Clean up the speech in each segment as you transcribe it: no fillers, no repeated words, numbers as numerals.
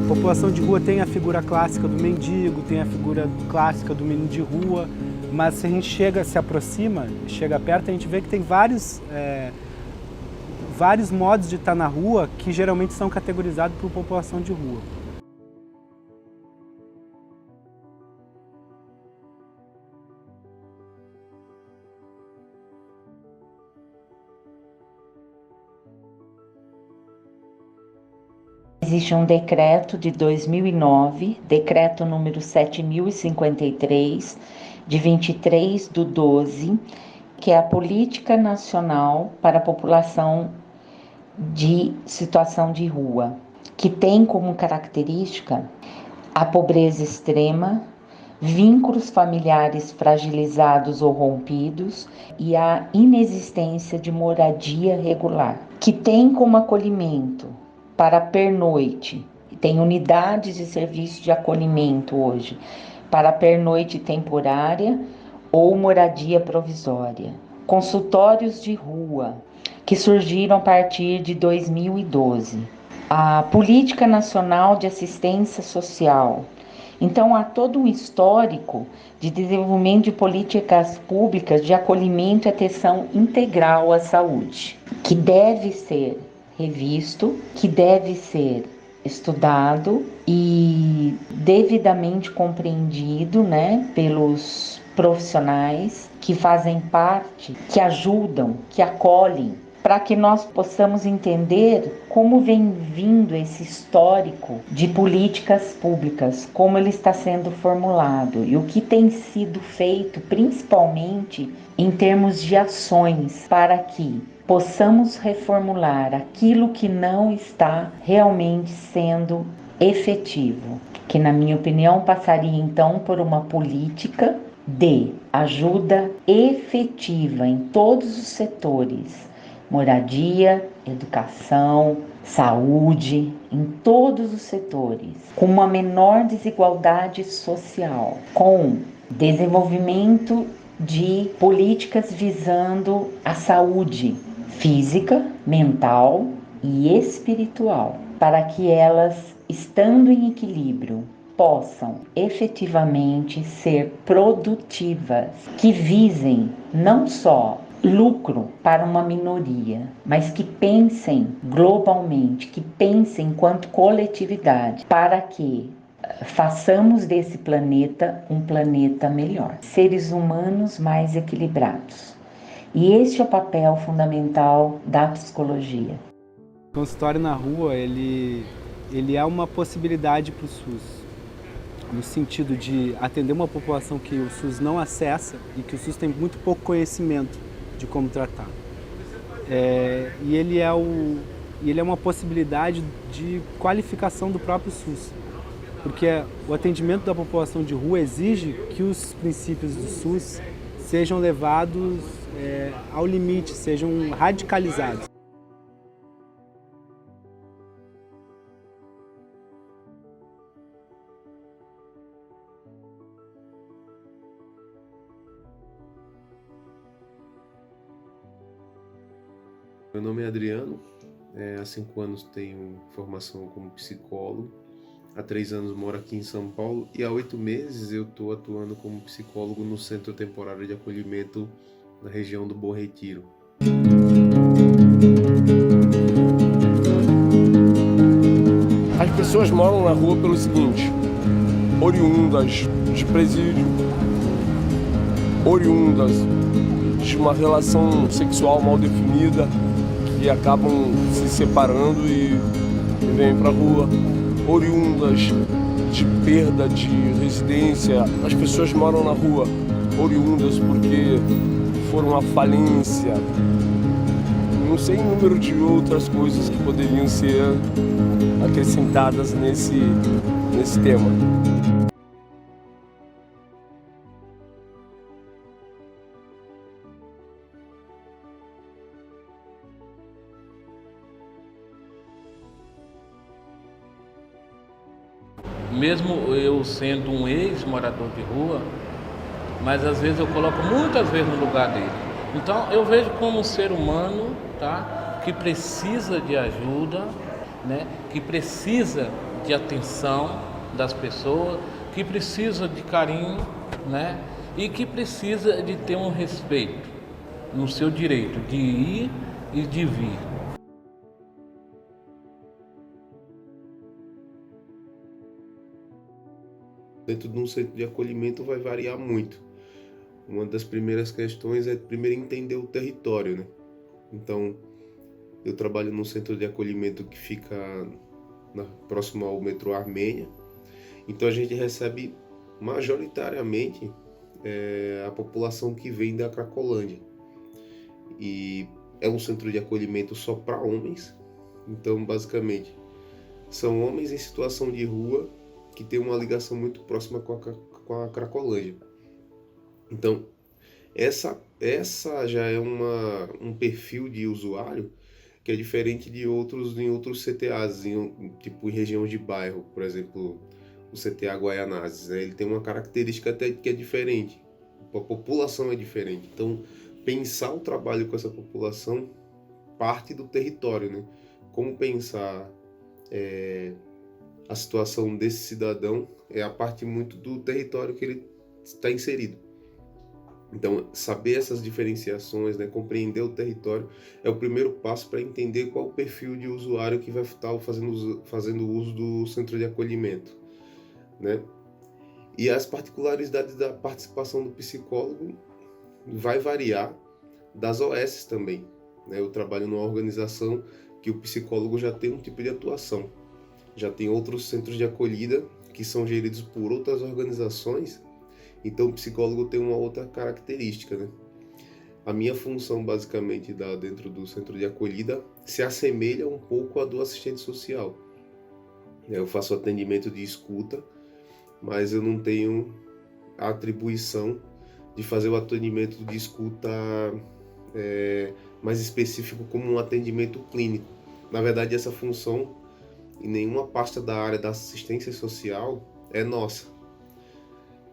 A população de rua tem a figura clássica do mendigo, tem a figura clássica do menino de rua, mas se a gente se aproxima, chega perto, a gente vê que tem vários modos de estar na rua que geralmente são categorizados por população de rua. Existe um decreto de 2009, decreto número 7.053, de 23/12, que é a Política Nacional para a População de Situação de Rua, que tem como característica a pobreza extrema, vínculos familiares fragilizados ou rompidos e a inexistência de moradia regular, que tem como acolhimento para pernoite, tem unidades de serviço de acolhimento hoje, para pernoite temporária ou moradia provisória. Consultórios de rua, que surgiram a partir de 2012. A Política Nacional de Assistência Social. Então, há todo um histórico de desenvolvimento de políticas públicas de acolhimento e atenção integral à saúde, que deve ser revisto, que deve ser estudado e devidamente compreendido, pelos profissionais que fazem parte, que ajudam, que acolhem, para que nós possamos entender como vem vindo esse histórico de políticas públicas, como ele está sendo formulado e o que tem sido feito, principalmente em termos de ações, para que possamos reformular aquilo que não está realmente sendo efetivo, que na minha opinião passaria então por uma política de ajuda efetiva em todos os setores, moradia, educação, saúde, em todos os setores, com uma menor desigualdade social, com desenvolvimento de políticas visando a saúde física, mental e espiritual, para que elas, estando em equilíbrio, possam efetivamente ser produtivas, que visem não só lucro para uma minoria, mas que pensem globalmente, que pensem enquanto coletividade, para que façamos desse planeta um planeta melhor, seres humanos mais equilibrados. E este é o papel fundamental da psicologia. O consultório na rua, ele é uma possibilidade para o SUS, no sentido de atender uma população que o SUS não acessa e que o SUS tem muito pouco conhecimento de como tratar. E ele é uma possibilidade de qualificação do próprio SUS, porque o atendimento da população de rua exige que os princípios do SUS sejam levados ao limite, sejam radicalizados. Meu nome é Adriano, há 5 anos tenho formação como psicólogo, há 3 anos moro aqui em São Paulo e há 8 meses eu estou atuando como psicólogo no Centro Temporário de Acolhimento na região do Bom Retiro. As pessoas moram na rua pelo seguinte: oriundas de presídio, oriundas de uma relação sexual mal definida, que acabam se separando e vêm para a rua, oriundas de perda de residência. As pessoas moram na rua oriundas porque foram à falência. Não sei o número de outras coisas que poderiam ser acrescentadas nesse tema. Mesmo eu sendo um ex-morador de rua, mas às vezes eu coloco muitas vezes no lugar dele. Então eu vejo como um ser humano, tá, que precisa de ajuda, que precisa de atenção das pessoas, que precisa de carinho, né? E que precisa de ter um respeito no seu direito de ir e de vir. Dentro de um centro de acolhimento vai variar muito. Uma das primeiras questões é primeiro entender o território, né? Então, eu trabalho num centro de acolhimento que fica próximo ao metrô Armênia. Então a gente recebe majoritariamente a população que vem da Cracolândia. E é um centro de acolhimento só para homens. Então, basicamente, são homens em situação de rua que tem uma ligação muito próxima com a Cracolândia. Então, essa já é um perfil de usuário que é diferente de outros em outros CTAs, tipo em região de bairro, por exemplo, o CTA Guaianazes, né? Ele tem uma característica até que é diferente, a população é diferente. Então, pensar o trabalho com essa população parte do território, né? Como pensar a situação desse cidadão é a parte muito do território que ele está inserido. Então, saber essas diferenciações, né, compreender o território, é o primeiro passo para entender qual o perfil de usuário que vai estar fazendo uso do centro de acolhimento, né? E as particularidades da participação do psicólogo vai variar das OS também, né? Eu trabalho numa organização que o psicólogo já tem um tipo de atuação. Já tem outros centros de acolhida que são geridos por outras organizações. Então, o psicólogo tem uma outra característica, né? A minha função, basicamente, dentro do centro de acolhida, se assemelha um pouco à do assistente social. Eu faço atendimento de escuta, mas eu não tenho a atribuição de fazer o atendimento de escuta mais específico como um atendimento clínico. Na verdade, essa função, em nenhuma pasta da área da assistência social, é nossa.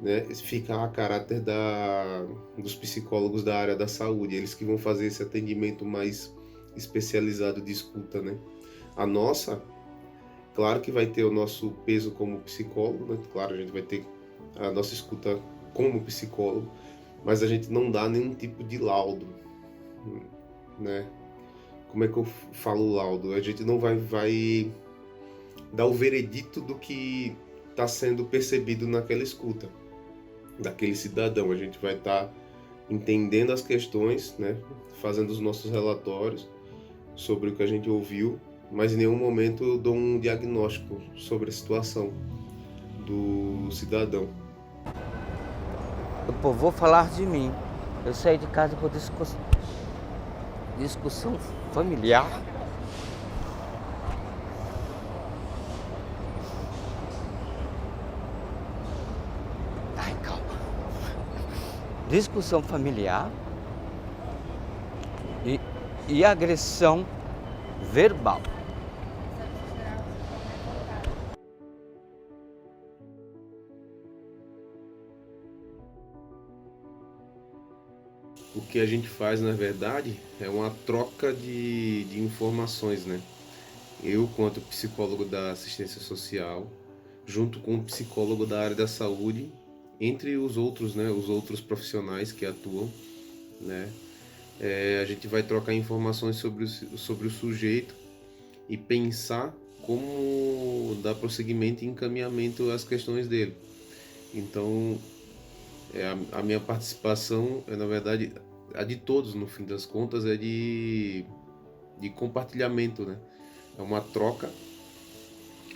Né, fica a caráter dos psicólogos da área da saúde, eles que vão fazer esse atendimento mais especializado de escuta, né? A nossa, claro que vai ter o nosso peso como psicólogo, né? Claro, a gente vai ter a nossa escuta como psicólogo, mas a gente não dá nenhum tipo de laudo, né? Como é que eu falo laudo? A gente não vai dar o veredito do que está sendo percebido naquela escuta daquele cidadão. A gente vai estar entendendo as questões, né, fazendo os nossos relatórios sobre o que a gente ouviu, mas em nenhum momento eu dou um diagnóstico sobre a situação do cidadão. Eu vou falar de mim. Eu saí de casa por discussão familiar. Discussão familiar e agressão verbal. O que a gente faz, na verdade, é uma troca de informações, né? Eu, quanto psicólogo da assistência social, junto com o psicólogo da área da saúde, entre os outros, né, os outros profissionais que atuam, né, a gente vai trocar informações sobre o sujeito e pensar como dar prosseguimento e encaminhamento às questões dele. Então, a minha participação, na verdade, a de todos, no fim das contas, é de compartilhamento, né? É uma troca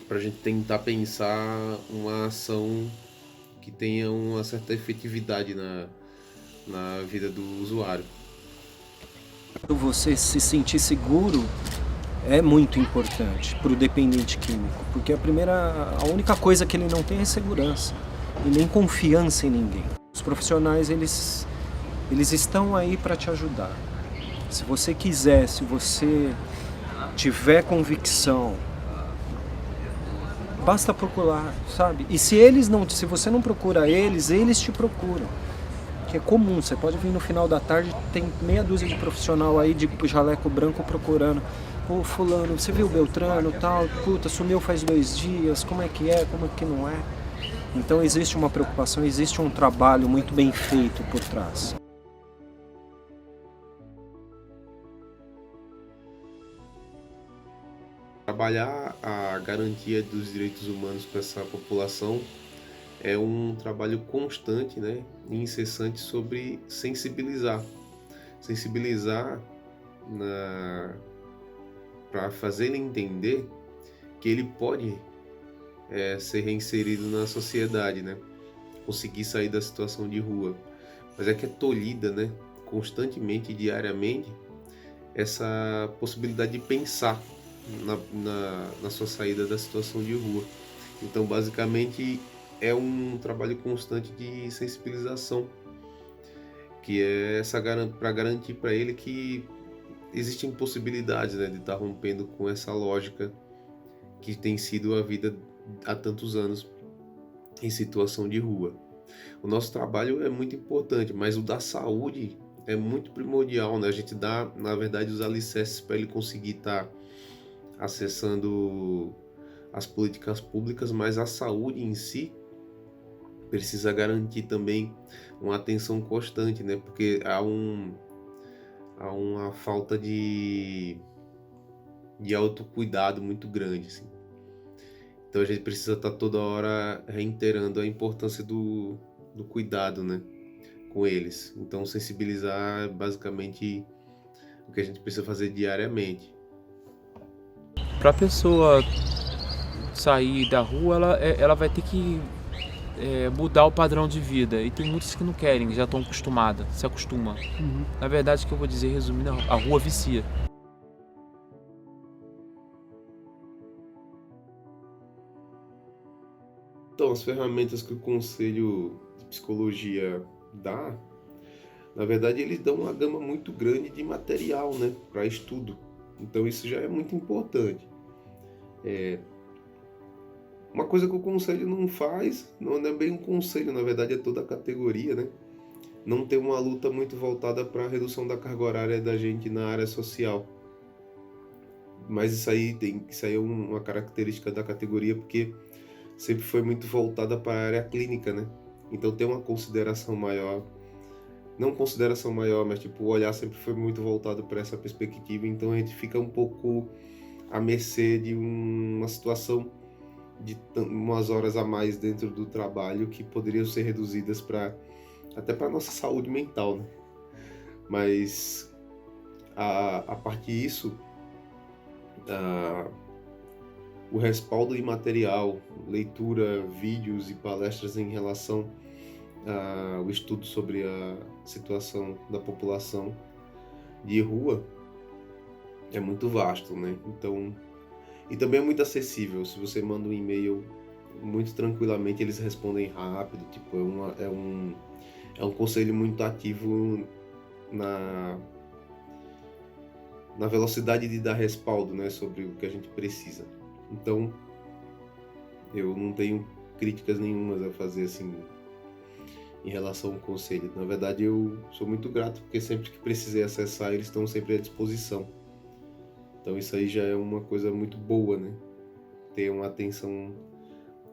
para a gente tentar pensar uma ação que tenha uma certa efetividade na vida do usuário. Você se sentir seguro é muito importante para o dependente químico, porque a única coisa que ele não tem é segurança e nem confiança em ninguém. Os profissionais, eles estão aí para te ajudar. Se você quiser, se você tiver convicção, basta procurar, sabe? E se você não procura eles te procuram. Que é comum, você pode vir no final da tarde, tem meia dúzia de profissional aí de jaleco branco procurando. Ô fulano, você viu o Beltrano, tal, puta, sumiu faz 2 dias, como é, como é que não é? Então existe uma preocupação, existe um trabalho muito bem feito por trás. Trabalhar a garantia dos direitos humanos para essa população é um trabalho constante, né, e incessante sobre sensibilizar para fazer ele entender que ele pode ser reinserido na sociedade, né, conseguir sair da situação de rua, mas é que é tolhida, né, constantemente, diariamente, essa possibilidade de pensar na sua saída da situação de rua. Então, basicamente, é um trabalho constante de sensibilização, que é para garantir para ele que existem possibilidades, né, de estar rompendo com essa lógica que tem sido a vida há tantos anos em situação de rua. O nosso trabalho é muito importante, mas o da saúde é muito primordial, né? A gente dá, na verdade, os alicerces para ele conseguir estar acessando as políticas públicas, mas a saúde em si precisa garantir também uma atenção constante, né? Porque há uma falta de autocuidado muito grande, assim. Então a gente precisa estar toda hora reiterando a importância do cuidado, né, com eles. Então sensibilizar é basicamente o que a gente precisa fazer diariamente. Para a pessoa sair da rua, ela vai ter que mudar o padrão de vida. E tem muitos que não querem, já estão acostumadas, se acostumam. Na verdade, o que eu vou dizer, resumindo, a rua vicia. Então, as ferramentas que o Conselho de Psicologia dá, na verdade, eles dão uma gama muito grande de material, né, para estudo. Então, isso já é muito importante. Uma coisa que o Conselho não faz, não é bem um conselho, na verdade é toda a categoria, né? Não tem uma luta muito voltada para a redução da carga horária da gente na área social. Mas isso aí é uma característica da categoria, porque sempre foi muito voltada para a área clínica, né? Então tem uma consideração maior, não consideração maior, mas tipo, o olhar sempre foi muito voltado para essa perspectiva, então a gente fica um pouco à mercê de uma situação de umas horas a mais dentro do trabalho que poderiam ser reduzidas até para nossa saúde mental, né? Mas a partir disso, o respaldo imaterial, leitura, vídeos e palestras em relação ao estudo sobre a situação da população de rua é muito vasto, né? Então, e também é muito acessível. Se você manda um e-mail muito tranquilamente, eles respondem rápido. Tipo, é um conselho muito ativo na velocidade de dar respaldo, né, sobre o que a gente precisa. Então, eu não tenho críticas nenhumas a fazer assim em relação ao conselho. Na verdade, eu sou muito grato porque sempre que precisei acessar, eles estão sempre à disposição. Então isso aí já é uma coisa muito boa, né? Ter uma atenção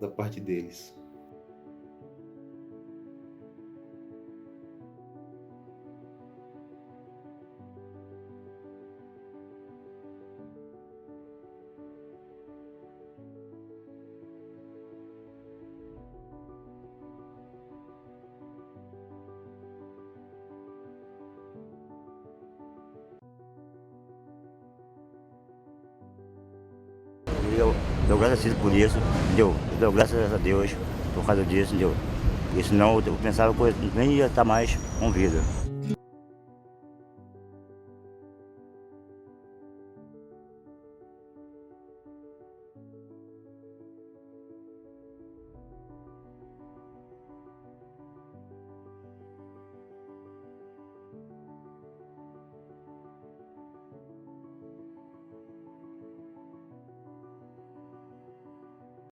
da parte deles. Eu agradecido por isso, entendeu? Eu dou graças a Deus por causa disso, entendeu? Porque senão eu pensava que eu nem ia estar mais com vida.